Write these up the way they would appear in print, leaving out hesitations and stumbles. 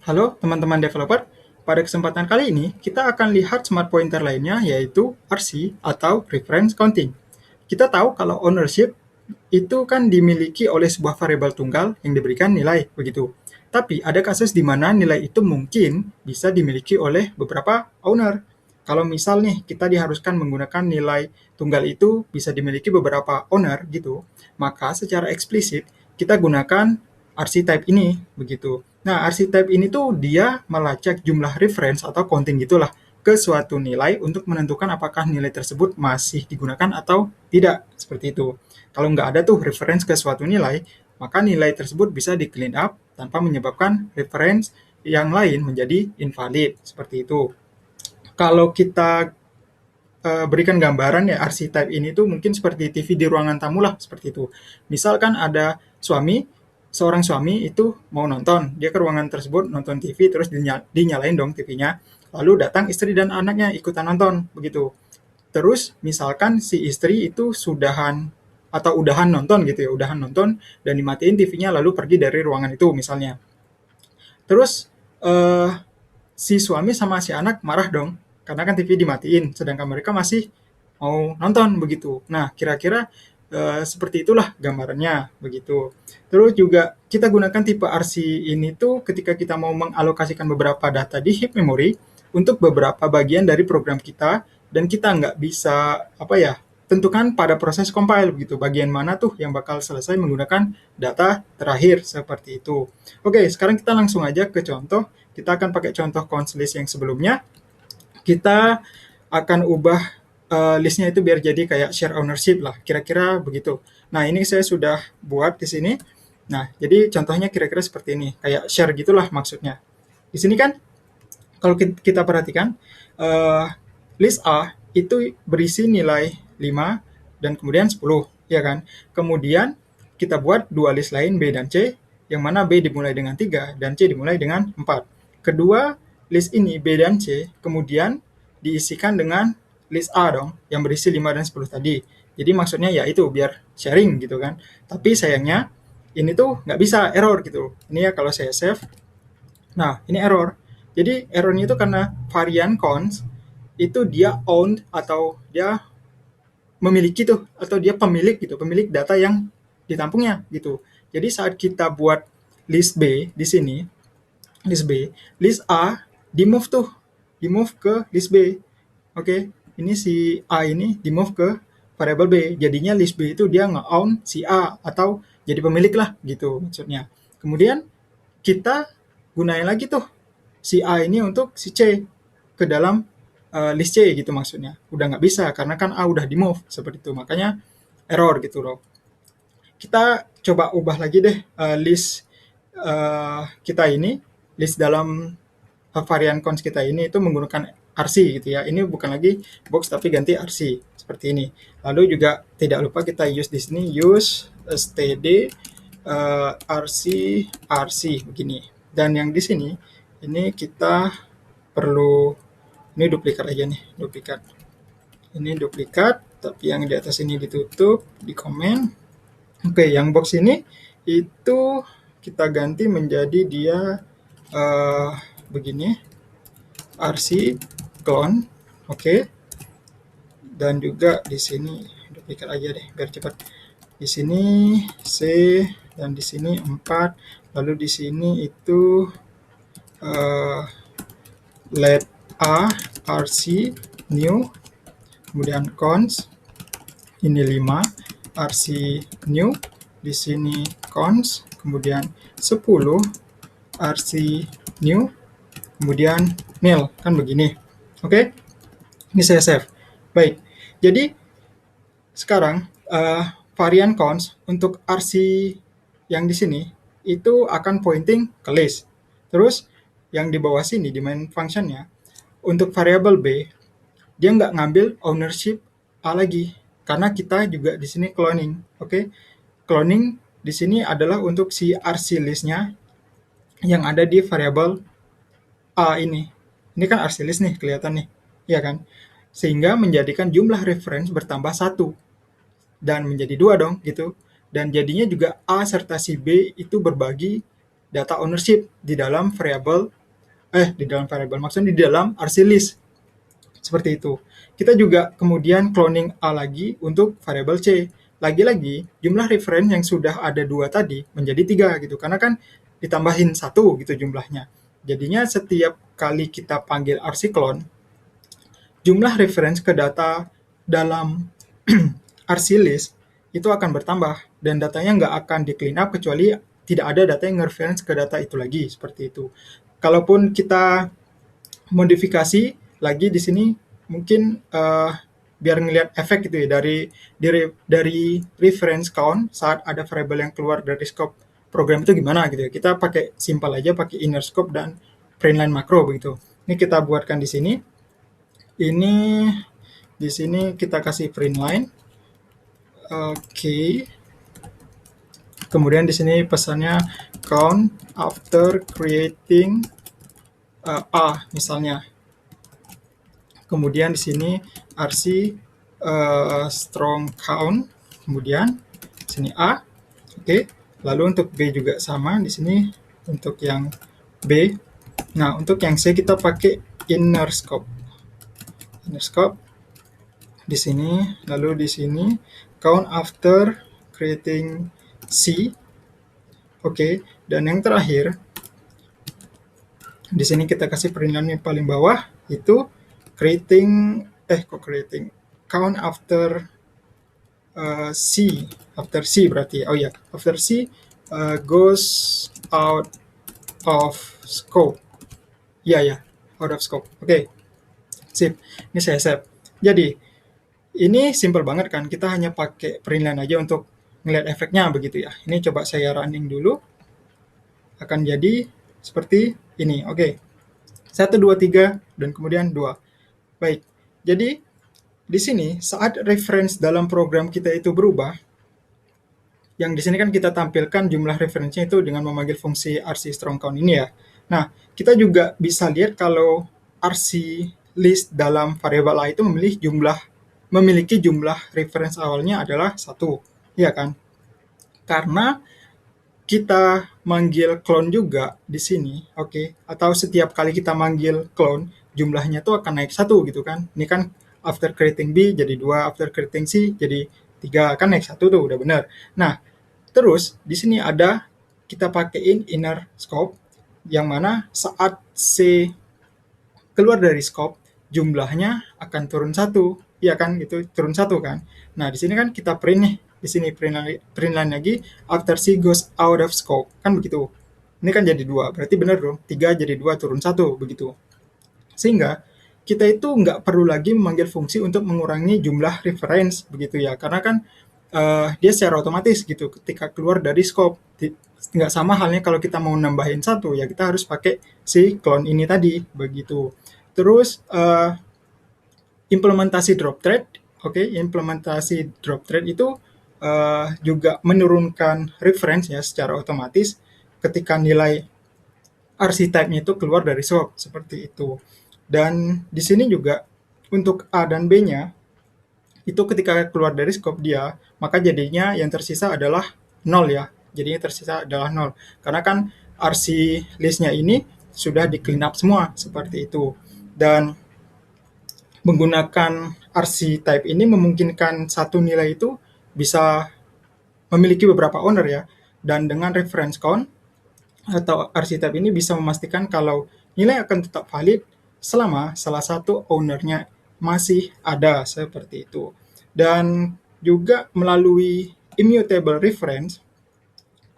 Halo teman-teman developer, pada kesempatan kali ini kita akan lihat smart pointer lainnya yaitu RC atau reference counting. Kita tahu kalau ownership itu kan dimiliki oleh sebuah variabel tunggal yang diberikan nilai begitu. Tapi ada kasus di mana nilai itu mungkin bisa dimiliki oleh beberapa owner. Kalau misal nih kita diharuskan menggunakan nilai tunggal itu bisa dimiliki beberapa owner gitu, maka secara eksplisit kita gunakan RC type ini begitu. Nah, RC type ini tuh dia melacak jumlah reference atau counting gitulah ke suatu nilai untuk menentukan apakah nilai tersebut masih digunakan atau tidak, seperti itu. Kalau nggak ada tuh reference ke suatu nilai, maka nilai tersebut bisa di clean up tanpa menyebabkan reference yang lain menjadi invalid, seperti itu. Kalau kita berikan gambaran ya RC type ini tuh mungkin seperti TV di ruangan tamu lah, seperti itu. Misalkan ada seorang suami itu mau nonton, dia ke ruangan tersebut nonton TV terus dinyalain dong TV-nya. Lalu datang istri dan anaknya ikutan nonton begitu. Terus misalkan si istri itu udahan nonton gitu ya, udahan nonton dan dimatiin TV-nya lalu pergi dari ruangan itu misalnya. Terus eh, si suami sama si anak marah dong, karena kan TV dimatiin, sedangkan mereka masih mau nonton begitu. Nah, kira-kira seperti itulah gambarannya begitu. Terus juga kita gunakan tipe RC ini tuh ketika kita mau mengalokasikan beberapa data di heap memory untuk beberapa bagian dari program kita dan kita nggak bisa tentukan pada proses compile begitu bagian mana tuh yang bakal selesai menggunakan data terakhir seperti itu. Oke, sekarang kita langsung aja ke contoh. Kita akan pakai contoh cons list yang sebelumnya. Kita akan ubah listnya itu biar jadi kayak share ownership lah, kira-kira begitu. Nah, ini saya sudah buat di sini. Nah, jadi contohnya kira-kira seperti ini, kayak share gitulah maksudnya. Di sini kan kalau kita perhatikan, list A itu berisi nilai 5 dan kemudian 10, ya kan? Kemudian kita buat dua list lain B dan C, yang mana B dimulai dengan 3 dan C dimulai dengan 4. Kedua list ini B dan C kemudian diisikan dengan list A dong, yang berisi 5 dan 10 tadi. Jadi maksudnya ya itu biar sharing gitu kan. Tapi sayangnya ini tuh nggak bisa, error gitu. Ini ya kalau saya save. Nah, ini error. Jadi errornya itu karena varian cons itu dia owned atau dia memiliki tuh atau dia pemilik gitu, pemilik data yang ditampungnya gitu. Jadi saat kita buat list B di sini, list B, list A di-move tuh, di-move ke list B. Oke, ini si A ini di-move ke variable B. Jadinya list B itu dia nge-own si A atau jadi pemilik lah gitu maksudnya. Kemudian kita gunain lagi tuh si A ini untuk si C ke dalam list C gitu maksudnya. Udah nggak bisa karena kan A udah di-move seperti itu. Makanya error gitu loh. Kita coba ubah lagi deh list kita ini, list dalam varian cons kita ini itu menggunakan RC gitu ya. Ini bukan lagi box tapi ganti RC seperti ini. Lalu juga tidak lupa kita use di sini use std RC RC begini. Dan yang di sini ini kita perlu, ini duplikat aja nih, duplikat. Ini duplikat, tapi yang di atas ini ditutup, di komen. Oke, yang box ini itu kita ganti menjadi dia begini, RC clone, oke. Dan juga di sini duplikat aja deh biar cepat. Di sini C dan di sini 4, lalu di sini itu let A RC new, kemudian cons ini 5 RC new, di sini cons, kemudian 10 RC new, kemudian nil, kan begini. Oke, ini saya save. Baik, jadi sekarang varian cons untuk RC yang di sini itu akan pointing ke list. Terus yang di bawah sini di main functionnya untuk variable B dia nggak ngambil ownership A lagi karena kita juga di sini cloning. Oke, cloning di sini adalah untuk si RC listnya yang ada di variable A ini. Ini kan RC list nih kelihatan nih, ya kan? Sehingga menjadikan jumlah reference bertambah 1 dan menjadi 2 dong gitu. Dan jadinya juga A serta si B itu berbagi data ownership di dalam variable di dalam variable, maksudnya di dalam RC list. Seperti itu. Kita juga kemudian cloning A lagi untuk variable C. Lagi-lagi jumlah reference yang sudah ada 2 tadi menjadi 3 gitu, karena kan ditambahin 1 gitu jumlahnya. Jadinya setiap kali kita panggil RC clone, jumlah reference ke data dalam RC list itu akan bertambah dan datanya nggak akan di clean up kecuali tidak ada data yang reference ke data itu lagi, seperti itu. Kalaupun kita modifikasi lagi di sini mungkin biar ngelihat efek gitu ya dari reference count saat ada variable yang keluar dari scope program itu gimana gitu ya. Kita pakai simpel aja, pakai inner scope dan printline macro begitu. Ini kita buatkan di sini. Ini di sini kita kasih printline. Oke. Kemudian di sini pesannya count after creating A misalnya. Kemudian di sini RC strong count, kemudian di sini A. Oke. Lalu untuk B juga sama di sini untuk yang B. Nah, untuk yang C kita pakai inner scope. Inner scope di sini, lalu di sini count after creating C. Oke, dan yang terakhir di sini kita kasih peringan yang paling bawah itu creating count after C, after C berarti after C goes out of scope out of scope. Oke. Sip, ini saya save. Jadi ini simple banget kan, kita hanya pakai printline aja untuk ngeliat efeknya begitu ya. Ini coba saya running dulu, akan jadi seperti ini. Oke. 1, 2, 3 dan kemudian 2. Baik, jadi di sini saat reference dalam program kita itu berubah, yang di sini kan kita tampilkan jumlah referensinya itu dengan memanggil fungsi RC strong count ini ya. Nah, kita juga bisa lihat kalau RC list dalam variable A itu memiliki jumlah reference awalnya adalah 1, ya kan? Karena kita manggil clone juga di sini, oke? Atau setiap kali kita manggil clone, jumlahnya tuh akan naik 1 gitu kan. Ini kan after creating B jadi 2, after creating C jadi 3, kan naik 1 tuh, udah benar. Nah, terus di sini ada kita pakaiin inner scope, yang mana saat C keluar dari scope, jumlahnya akan turun 1, ya kan, gitu, turun 1 kan. Nah, di sini kan kita print nih, di sini printline lagi, after C goes out of scope, kan begitu. Ini kan jadi 2, berarti benar dong, 3 jadi 2 turun 1, begitu. Sehingga kita itu nggak perlu lagi memanggil fungsi untuk mengurangi jumlah reference, begitu ya, karena kan dia secara otomatis gitu ketika keluar dari scope. Nggak sama halnya kalau kita mau nambahin 1, ya kita harus pakai si clone ini tadi, begitu. Terus implementasi drop thread, implementasi drop thread itu juga menurunkan reference ya secara otomatis ketika nilai RC type-nya itu keluar dari scope, seperti itu. Dan di sini juga untuk A dan B-nya itu ketika keluar dari scope dia, maka jadinya yang tersisa adalah 0 ya. Jadinya tersisa adalah 0. Karena kan RC list-nya ini sudah di clean up semua, seperti itu. Dan menggunakan RC type ini memungkinkan satu nilai itu bisa memiliki beberapa owner ya. Dan dengan reference count atau RC type ini bisa memastikan kalau nilai akan tetap valid selama salah satu ownernya masih ada, seperti itu. Dan juga melalui immutable reference,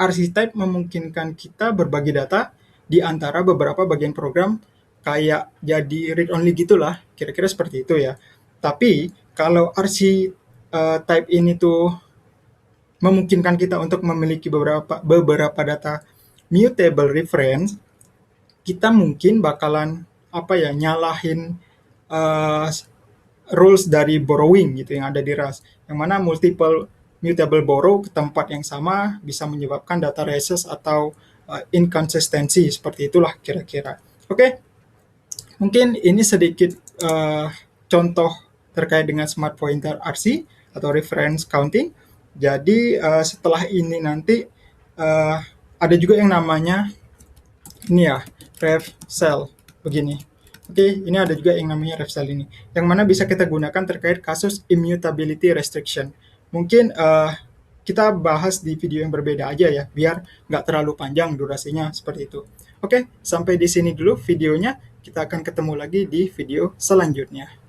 RC type memungkinkan kita berbagi data di antara beberapa bagian program, kayak jadi read only gitulah, kira-kira seperti itu ya. Tapi kalau RC type ini tuh memungkinkan kita untuk memiliki beberapa data mutable reference, kita mungkin bakalan nyalahin rules dari borrowing gitu yang ada di Rust, yang mana multiple mutable borrow ke tempat yang sama bisa menyebabkan data rhesus atau inconsistency, seperti itulah kira-kira. Oke. Mungkin ini sedikit contoh terkait dengan smart pointer RC atau reference counting. Jadi setelah ini nanti ada juga yang namanya ini ya, ref cell. begini. Oke, ini ada juga yang namanya refstyle ini, yang mana bisa kita gunakan terkait kasus immutability restriction. Mungkin kita bahas di video yang berbeda aja ya, biar nggak terlalu panjang durasinya seperti itu. Oke, sampai di sini dulu videonya. Kita akan ketemu lagi di video selanjutnya.